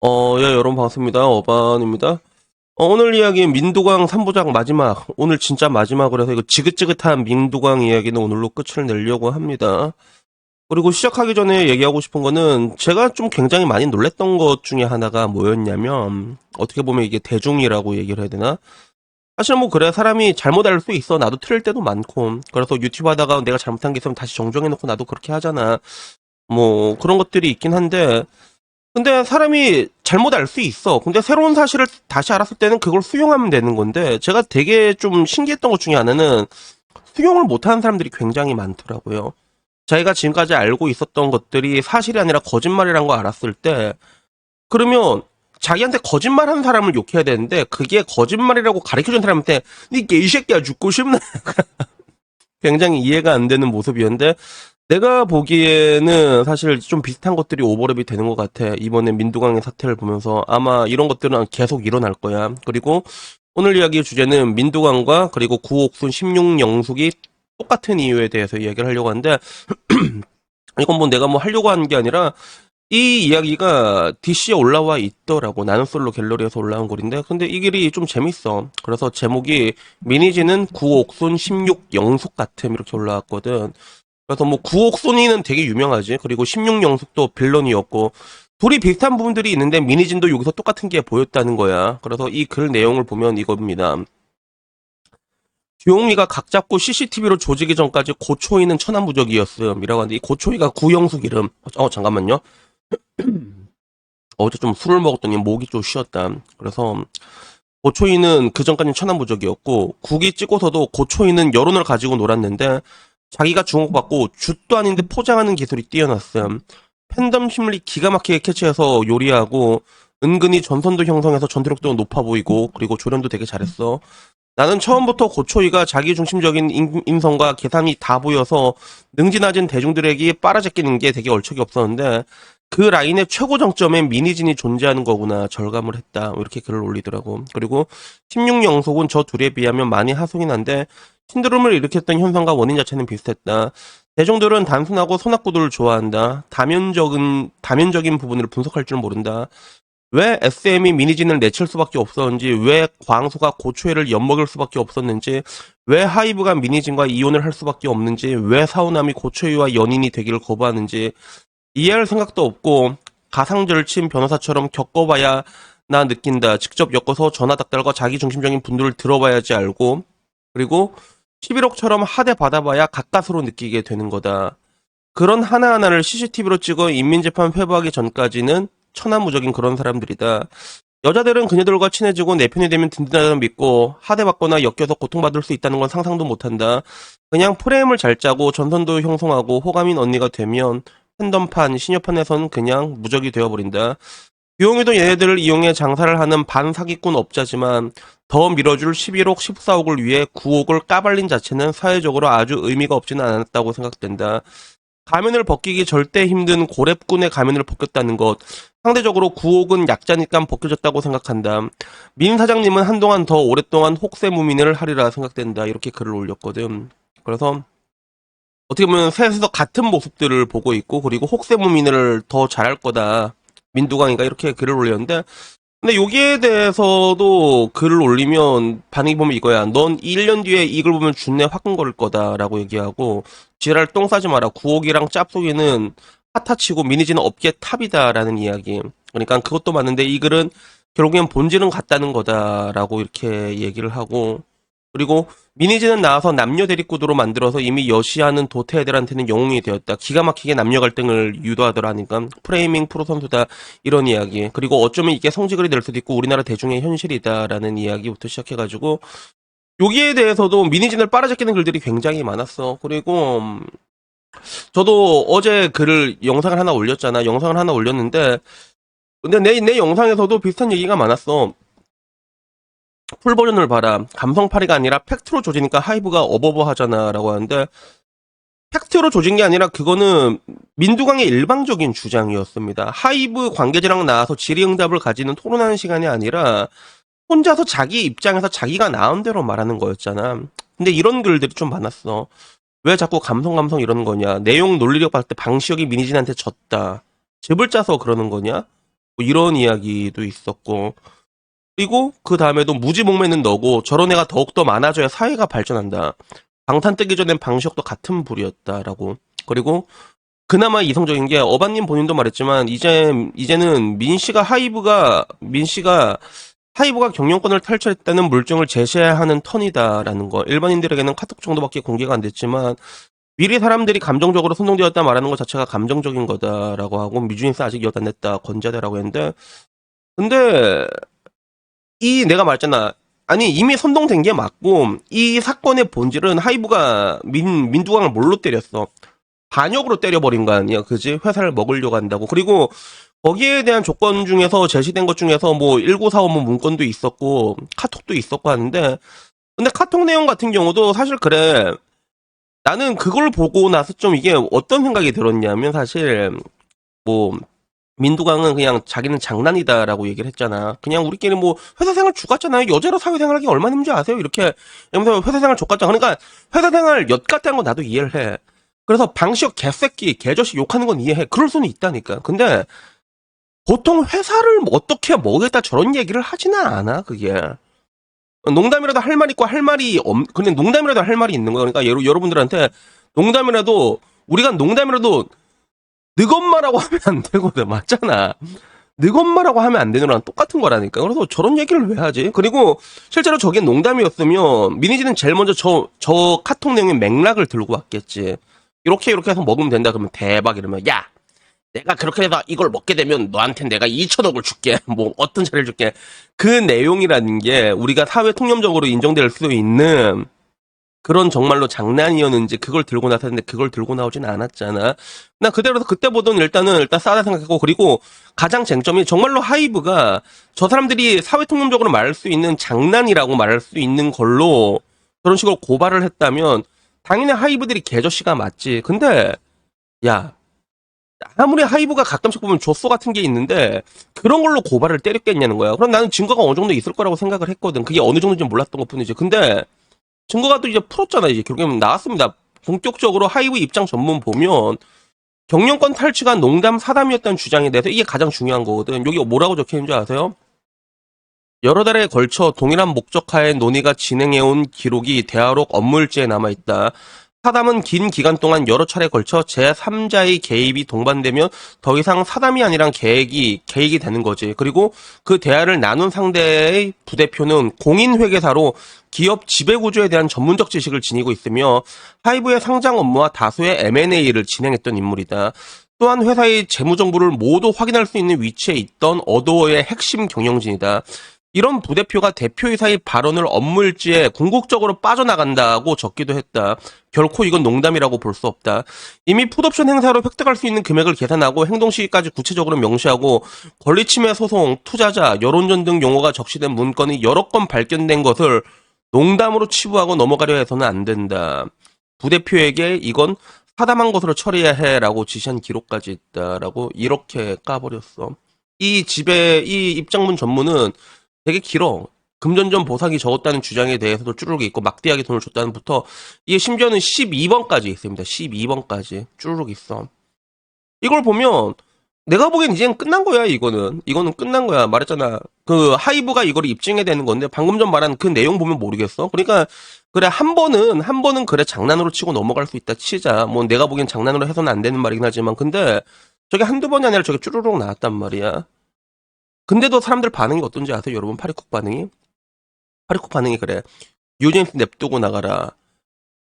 예, 여러분 반갑습니다. 어반입니다. 오늘 이야기는 민두광 3부작 마지막, 오늘 진짜 마지막으로 해서 이거 지긋지긋한 민두광 이야기는 오늘로 끝을 내려고 합니다. 그리고 시작하기 전에 얘기하고 싶은 거는 제가 좀 굉장히 많이 놀랬던 것 중에 하나가 뭐였냐면, 어떻게 보면 이게 대중이라고 얘기를 해야 되나? 사실 뭐 그래, 사람이 잘못 알 수 있어. 나도 틀릴 때도 많고. 그래서 유튜브 하다가 내가 잘못한 게 있으면 다시 정정해놓고 나도 그렇게 하잖아. 뭐 그런 것들이 있긴 한데, 근데 사람이 잘못 알 수 있어. 근데 새로운 사실을 다시 알았을 때는 그걸 수용하면 되는 건데, 제가 되게 좀 신기했던 것 중에 하나는 수용을 못하는 사람들이 굉장히 많더라고요. 자기가 지금까지 알고 있었던 것들이 사실이 아니라 거짓말이란 거 알았을 때, 그러면 자기한테 거짓말한 사람을 욕해야 되는데, 그게 거짓말이라고 가르쳐준 사람한테 니 개새끼야 죽고 싶나? 굉장히 이해가 안 되는 모습이었는데, 내가 보기에는 사실 좀 비슷한 것들이 오버랩이 되는 것 같아. 이번에 민두광의 사태를 보면서 아마 이런 것들은 계속 일어날 거야. 그리고 오늘 이야기의 주제는 민두광과 그리고 구옥순 16영숙이 똑같은 이유에 대해서 이야기를 하려고 하는데, 이건 뭐 내가 뭐 하려고 하는 게 아니라 이 이야기가 DC에 올라와 있더라고. 나는 솔로 갤러리에서 올라온 글인데, 근데 이 글이 좀 재밌어. 그래서 제목이 미니지는 구옥순 16영숙 같음 이렇게 올라왔거든. 그래서 뭐 구옥순이는 되게 유명하지. 그리고 16영숙도 빌런이었고, 둘이 비슷한 부분들이 있는데 미니진도 여기서 똑같은 게 보였다는 거야. 그래서 이 글 내용을 보면 이겁니다. 규용이가 각 잡고 CCTV로 조지기 전까지 고초이는 천하무적이었음 이라고 하는데, 이 고초이가 구영숙 이름. 잠깐만요. 어제 좀 술을 먹었더니 목이 좀 쉬었다. 그래서 고초이는 그 전까지는 천하무적이었고, 국이 찍고서도 고초이는 여론을 가지고 놀았는데 자기가 주목받고 jut도 아닌데 포장하는 기술이 뛰어났음. 팬덤 심리 기가 막히게 캐치해서 요리하고, 은근히 전선도 형성해서 전투력도 높아 보이고, 그리고 조련도 되게 잘했어. 나는 처음부터 고초이가 자기중심적인 인성과 계산이 다 보여서 능지낮은 대중들에게 빨아제끼는 게 되게 얼척이 없었는데, 그 라인의 최고 정점에 미니진이 존재하는 거구나 절감을 했다. 이렇게 글을 올리더라고. 그리고 16영속은 저 둘에 비하면 많이 하소긴 한데 신드롬을 일으켰던 현상과 원인 자체는 비슷했다. 대중들은 단순하고 손학구들을 좋아한다. 다면적인 부분을 분석할 줄 모른다. 왜 SM이 미니진을 내칠 수밖에 없었는지, 왜 광소가 고초회를 엿먹일 수밖에 없었는지, 왜 하이브가 미니진과 이혼을 할 수밖에 없는지, 왜 사우남이 고초회와 연인이 되기를 거부하는지 이해할 생각도 없고, 가상절친 변호사처럼 겪어봐야 나 느낀다. 직접 엮어서 전화 닥달과 자기중심적인 분들을 들어봐야지 알고, 그리고 11억처럼 하대 받아봐야 가까스로 느끼게 되는 거다. 그런 하나하나를 CCTV로 찍어 인민재판 회부하기 전까지는 천하무적인 그런 사람들이다. 여자들은 그녀들과 친해지고 내 편이 되면 든든하다고 믿고 하대받거나 엮여서 고통받을 수 있다는 건 상상도 못한다. 그냥 프레임을 잘 짜고 전선도 형성하고 호감인 언니가 되면 팬덤판, 신여판에선 그냥 무적이 되어버린다. 유용이도 얘네들을 이용해 장사를 하는 반사기꾼 업자지만 더 밀어줄 11억, 14억을 위해 9억을 까발린 자체는 사회적으로 아주 의미가 없지는 않았다고 생각된다. 가면을 벗기기 절대 힘든 고렙군의 가면을 벗겼다는 것. 상대적으로 9억은 약자니까 벗겨졌다고 생각한다. 민 사장님은 한동안 더 오랫동안 혹세무민을 하리라 생각된다. 이렇게 글을 올렸거든. 그래서 어떻게 보면 셋에서 같은 모습들을 보고 있고, 그리고 혹세무민을 더 잘할 거다. 민두광이가 이렇게 글을 올렸는데, 근데 여기에 대해서도 글을 올리면 반응이 보면 이거야. 넌 1년 뒤에 이걸 보면 준내 화끈거릴 거다라고 얘기하고, 지랄 똥 싸지 마라. 구옥이랑 짭속이는 핫타치고 미니지는 업계 탑이다라는 이야기. 그러니까 그것도 맞는데 이 글은 결국엔 본질은 같다는 거다라고 이렇게 얘기를 하고, 그리고 미니지는 나와서 남녀 대립구도로 만들어서 이미 여시하는 도태 애들한테는 영웅이 되었다. 기가 막히게 남녀 갈등을 유도하더라니까. 프레이밍 프로 선수다. 이런 이야기. 그리고 어쩌면 이게 성지글이 될 수도 있고 우리나라 대중의 현실이다라는 이야기부터 시작해가지고, 여기에 대해서도 미니진을 빨아제끼는 글들이 굉장히 많았어. 그리고 저도 어제 영상을 하나 올렸잖아. 영상을 하나 올렸는데, 근데 내 영상에서도 비슷한 얘기가 많았어. 풀 버전을 봐라. 감성파리가 아니라 팩트로 조지니까 하이브가 어버버 하잖아. 라고 하는데, 팩트로 조진 게 아니라 그거는 민두광의 일방적인 주장이었습니다. 하이브 관계자랑 나와서 질의응답을 가지는 토론하는 시간이 아니라 혼자서 자기 입장에서 자기가 나은 대로 말하는 거였잖아. 근데 이런 글들이 좀 많았어. 왜 자꾸 감성 이러는 거냐. 내용 논리력 봤을 때 방시혁이 미니진한테 졌다. 즙을 짜서 그러는 거냐. 뭐 이런 이야기도 있었고. 그리고 그 다음에도 무지몽매는 너고 저런 애가 더욱더 많아져야 사회가 발전한다. 방탄 뜨기 전엔 방시혁도 같은 부류였다라고. 그리고 그나마 이성적인 게 어반님 본인도 말했지만 이제는 민씨가 하이브가 경영권을 탈취했다는 물증을 제시해야 하는 턴이다라는 거. 일반인들에게는 카톡 정도밖에 공개가 안 됐지만 미리 사람들이 감정적으로 선동되었다 말하는 것 자체가 감정적인 거다라고 하고 미주인스 아직 여단 냈다 건재대라고 했는데 근데 이 내가 말했잖아. 아니 이미 선동된 게 맞고 이 사건의 본질은 하이브가 민두광을 뭘로 때렸어? 반역으로 때려버린 거 아니야, 그지? 회사를 먹으려고 한다고. 그리고 거기에 대한 조건 중에서 제시된 것 중에서 뭐 1945 문건도 있었고 카톡도 있었고 하는데 근데 카톡 내용 같은 경우도 사실 그래. 나는 그걸 보고 나서 좀 이게 어떤 생각이 들었냐면 사실 뭐 민두광은 그냥 자기는 장난이다라고 얘기를 했잖아. 그냥 우리끼리 뭐 회사 생활 죽었잖아요. 여자로 사회생활하기 얼마나 힘든지 아세요? 이렇게 이러면서 회사 생활 족같잖아. 그러니까 회사 생활 엿같다는 건 나도 이해를 해. 그래서 방시혁 개새끼 개저씨 욕하는 건 이해해. 그럴 수는 있다니까. 근데 보통 회사를 어떻게 먹겠다 저런 얘기를 하지는 않아. 그게 농담이라도 할 말 있고 할 말이 그냥 농담이라도 할 말이 있는 거야. 그러니까 여러분들한테 농담이라도 우리가 농담이라도 늑엄마라고 하면 안 되거든. 맞잖아. 늑엄마라고 하면 안 되는 거랑 똑같은 거라니까. 그래서 저런 얘기를 왜 하지? 그리고 실제로 저게 농담이었으면 미니지는 제일 먼저 저 카톡 내용의 맥락을 들고 왔겠지. 이렇게 해서 먹으면 된다 그러면 대박 이러면 야 내가 그렇게 해서 이걸 먹게 되면 너한테 내가 2천억을 줄게. 뭐 어떤 차를 줄게. 그 내용이라는 게 우리가 사회 통념적으로 인정될 수 있는 그런 정말로 장난이었는지 그걸 들고 나섰는데 그걸 들고 나오진 않았잖아. 나 그대로서 그때 보던 일단 싸다 생각했고 그리고 가장 쟁점이 정말로 하이브가 저 사람들이 사회 통념적으로 말할 수 있는 장난이라고 말할 수 있는 걸로 그런 식으로 고발을 했다면 당연히 하이브들이 개저씨가 맞지. 근데 야 아무리 하이브가 가끔씩 보면 조소 같은 게 있는데 그런 걸로 고발을 때렸겠냐는 거야. 그럼 나는 증거가 어느 정도 있을 거라고 생각을 했거든. 그게 어느 정도인지 몰랐던 것 뿐이지. 근데 증거가 또 이제 풀었잖아. 이제 결국엔 나왔습니다. 본격적으로 하이브 입장 전문 보면 경영권 탈취가 농담 사담이었다는 주장에 대해서 이게 가장 중요한 거거든. 여기 뭐라고 적혀 있는 줄 아세요? 여러 달에 걸쳐 동일한 목적하에 논의가 진행해온 기록이 대화록 업무일지에 남아있다. 사담은 긴 기간 동안 여러 차례 걸쳐 제3자의 개입이 동반되면 더 이상 사담이 아니란 계획이 되는 거지. 그리고 그 대화를 나눈 상대의 부대표는 공인회계사로 기업 지배구조에 대한 전문적 지식을 지니고 있으며 하이브의 상장 업무와 다수의 M&A를 진행했던 인물이다. 또한 회사의 재무정보를 모두 확인할 수 있는 위치에 있던 어도어의 핵심 경영진이다. 이런 부대표가 대표이사의 발언을 업무일지에 궁극적으로 빠져나간다고 적기도 했다. 결코 이건 농담이라고 볼 수 없다. 이미 풋옵션 행사로 획득할 수 있는 금액을 계산하고 행동 시기까지 구체적으로 명시하고 권리침해 소송, 투자자, 여론전 등 용어가 적시된 문건이 여러 건 발견된 것을 농담으로 치부하고 넘어가려 해서는 안 된다. 부대표에게 이건 사담한 것으로 처리해야 해라고 지시한 기록까지 있다라고 이렇게 까버렸어. 이 입장문 전문은 되게 길어. 금전전 보상이 적었다는 주장에 대해서도 쭈르륵 있고 막대하게 돈을 줬다는부터 이게 심지어는 12번까지 있습니다. 12번까지 쭈르륵 있어. 이걸 보면 내가 보기엔 이제는 끝난 거야. 이거는 끝난 거야. 말했잖아. 그 하이브가 이걸 입증해야 되는 건데 방금 전 말한 그 내용 보면 모르겠어. 그러니까 그래 한 번은 그래 장난으로 치고 넘어갈 수 있다 치자. 뭐 내가 보기엔 장난으로 해서는 안 되는 말이긴 하지만 근데 저게 한두 번이 아니라 저게 쭈르륵 나왔단 말이야. 근데도 사람들 반응이 어떤지 아세요? 여러분 파리쿡 반응이? 파리쿡 반응이 그래. 유진스 냅두고 나가라.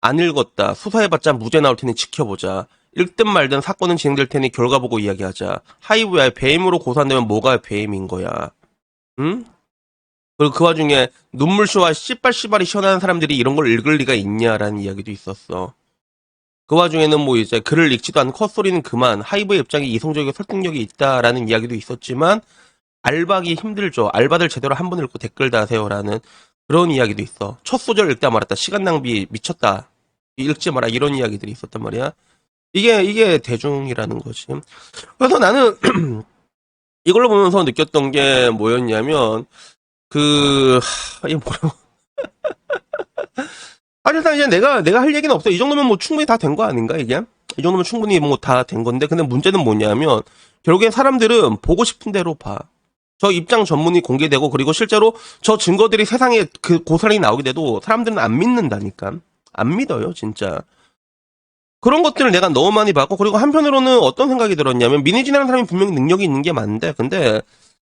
안 읽었다. 수사해봤자 무죄 나올 테니 지켜보자. 읽든 말든 사건은 진행될 테니 결과 보고 이야기하자. 하이브야 배임으로 고소한다면 뭐가 배임인 거야. 응? 그리고 그 와중에 눈물쇼와 씨발씨발이 시원한 사람들이 이런 걸 읽을 리가 있냐라는 이야기도 있었어. 그 와중에는 뭐 이제 글을 읽지도 않고 헛소리는 그만. 하이브의 입장이 이성적이고 설득력이 있다라는 이야기도 있었지만 알바기 힘들죠. 알바들 제대로 한 번 읽고 댓글 다세요라는 그런 이야기도 있어. 첫 소절 읽다 말았다. 시간 낭비 미쳤다. 읽지 마라. 이런 이야기들이 있었단 말이야. 이게 대중이라는 거지. 그래서 나는 이걸로 보면서 느꼈던 게 뭐였냐면 이게 뭐라고. 아, 일단 이제 내가 할 얘기는 없어. 이 정도면 뭐 충분히 다 된 거 아닌가, 이게? 이 정도면 충분히 뭐 다 된 건데, 근데 문제는 뭐냐면 결국엔 사람들은 보고 싶은 대로 봐. 저 입장 전문이 공개되고, 그리고 실제로 저 증거들이 세상에 그 고스란히 나오게 돼도 사람들은 안 믿는다니까. 안 믿어요, 진짜. 그런 것들을 내가 너무 많이 봤고, 그리고 한편으로는 어떤 생각이 들었냐면, 민희진이라는 사람이 분명히 능력이 있는 게 맞는데, 근데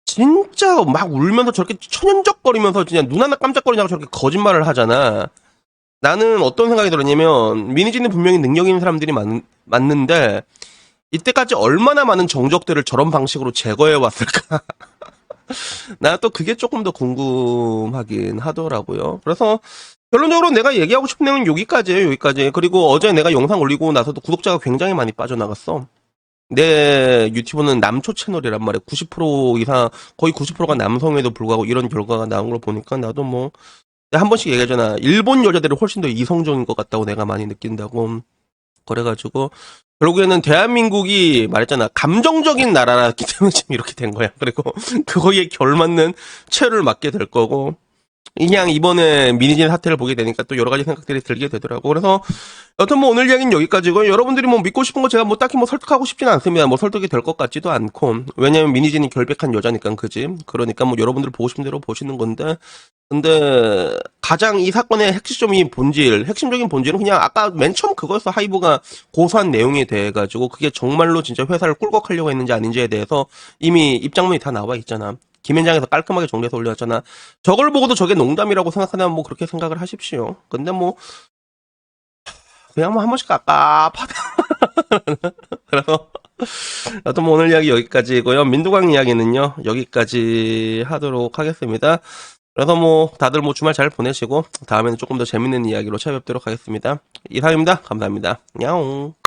진짜 막 울면서 저렇게 천연적거리면서 진짜 눈 하나 깜짝거리냐고 저렇게 거짓말을 하잖아. 나는 어떤 생각이 들었냐면, 민희진은 분명히 능력 있는 사람들이 맞는데, 이때까지 얼마나 많은 정적들을 저런 방식으로 제거해 왔을까? 나 또 그게 조금 더 궁금하긴 하더라고요. 그래서 결론적으로 내가 얘기하고 싶은 내용은 여기까지예요, 여기까지. 그리고 어제 내가 영상 올리고 나서도 구독자가 굉장히 많이 빠져나갔어. 내 유튜브는 남초 채널이란 말이야. 90% 이상, 거의 90%가 남성에도 불구하고 이런 결과가 나온 걸 보니까 나도 뭐, 내가 한 번씩 얘기하잖아. 일본 여자들이 훨씬 더 이성적인 것 같다고 내가 많이 느낀다고. 그래가지고, 결국에는 대한민국이 말했잖아. 감정적인 나라였기 때문에 지금 이렇게 된 거야. 그리고 그거에 결맞는 최를 맞게 될 거고. 그냥 이번에 미니진 사태를 보게 되니까 또 여러 가지 생각들이 들게 되더라고. 그래서 여튼 뭐 오늘 이야기는 여기까지고, 여러분들이 뭐 믿고 싶은 거 제가 뭐 딱히 뭐 설득하고 싶지는 않습니다. 뭐 설득이 될 것 같지도 않고. 왜냐면 미니진이 결백한 여자니까, 그지? 그러니까 뭐 여러분들 보고 싶은 대로 보시는 건데, 근데 가장 이 사건의 핵심적인 본질은 그냥 아까 맨 처음 그거였어. 하이브가 고소한 내용에 대해 가지고 그게 정말로 진짜 회사를 꿀꺽하려고 했는지 아닌지에 대해서 이미 입장문이 다 나와 있잖아. 김현장에서 깔끔하게 정리해서 올렸잖아. 저걸 보고도 저게 농담이라고 생각하면 뭐 그렇게 생각을 하십시오. 근데 뭐 그냥 뭐 한 번씩 깝깝하다. 그래서 여튼 뭐 오늘 이야기 여기까지고요. 민두광 이야기는요 여기까지 하도록 하겠습니다. 그래서 뭐 다들 뭐 주말 잘 보내시고 다음에는 조금 더 재밌는 이야기로 찾아뵙도록 하겠습니다. 이상입니다. 감사합니다. 야옹.